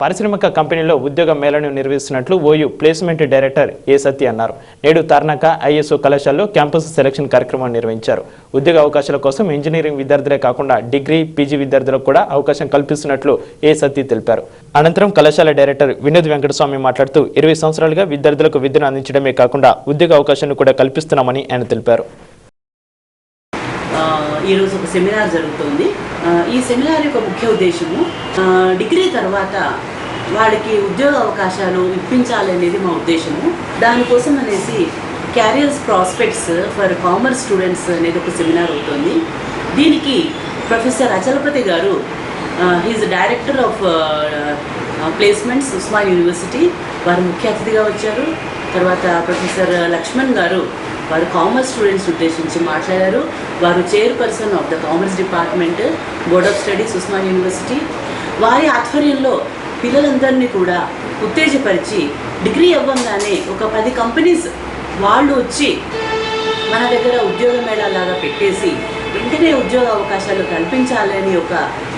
పారిశ్రామిక కంపెనీలో ఉద్యోగ మేళను నిర్వహిస్తున్నట్లు ఓయూ ప్లేస్మెంట్ డైరెక్టర్ ఏ సత్య అన్నారు. నేడు తార్నాక ఐఎస్ఓ కళాశాలలో క్యాంపస్ సెలక్షన్ కార్యక్రమాన్ని నిర్వహించారు. ఉద్యోగ అవకాశాల కోసం ఇంజనీరింగ్ విద్యార్థులే కాకుండా డిగ్రీ, పీజీ విద్యార్థులకు కూడా అవకాశం కల్పిస్తున్నట్లు ఏ సత్య తెలిపారు. అనంతరం కళాశాల డైరెక్టర్ వినోద్ వెంకటస్వామి మాట్లాడుతూ 20 సంవత్సరాలుగా విద్యార్థులకు విద్యను అందించడమే కాకుండా ఉద్యోగ అవకాశాన్ని కూడా కల్పిస్తున్నామని ఆయన తెలిపారు. ఈరోజు ఒక సెమినార్ జరుగుతుంది. ఈ సెమినార్ యొక్క ముఖ్య ఉద్దేశము డిగ్రీ తర్వాత వాళ్ళకి ఉద్యోగ అవకాశాలు ఇప్పించాలనేది మా ఉద్దేశము. దానికోసం అనేసి careers prospects for commerce students అనేది ఒక సెమినార్ అవుతుంది. దీనికి professor Achalapathi garu, he's director of placements Osman university, వారు ముఖ్య అతిథిగా వచ్చారు. తర్వాత ప్రొఫెసర్ లక్ష్మణ్ గారు, వారు కామర్స్ స్టూడెంట్స్ ఉద్దేశించి మాట్లాడారు. వారు chairperson of the commerce department, board of studies Osman university. వారి ఆధ్వర్యంలో పిల్లలందరినీ కూడా ఉత్తేజపరిచి డిగ్రీ అవ్వగానే ఒక 10 కంపెనీస్ వాళ్ళు వచ్చి మన దగ్గర ఉద్యోగ మేళాలాగా పెట్టేసి వెంటనే ఉద్యోగ అవకాశాలు కల్పించాలని ఒక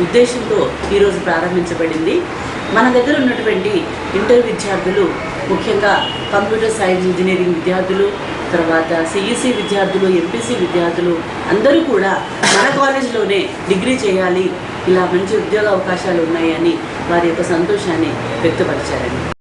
ఉద్దేశంతో ఈరోజు ప్రారంభించబడింది. మన దగ్గర ఉన్నటువంటి ఇంటర్ విద్యార్థులు, ముఖ్యంగా కంప్యూటర్ సైన్స్ ఇంజనీరింగ్ విద్యార్థులు, తర్వాత సిఈసి విద్యార్థులు, ఎంపీసీ విద్యార్థులు అందరూ కూడా మన కాలేజీలోనే డిగ్రీ చేయాలి, ఇలా మంచి ఉద్యోగ అవకాశాలు ఉన్నాయని వారి యొక్క సంతోషాన్ని వ్యక్తపరిచారండి.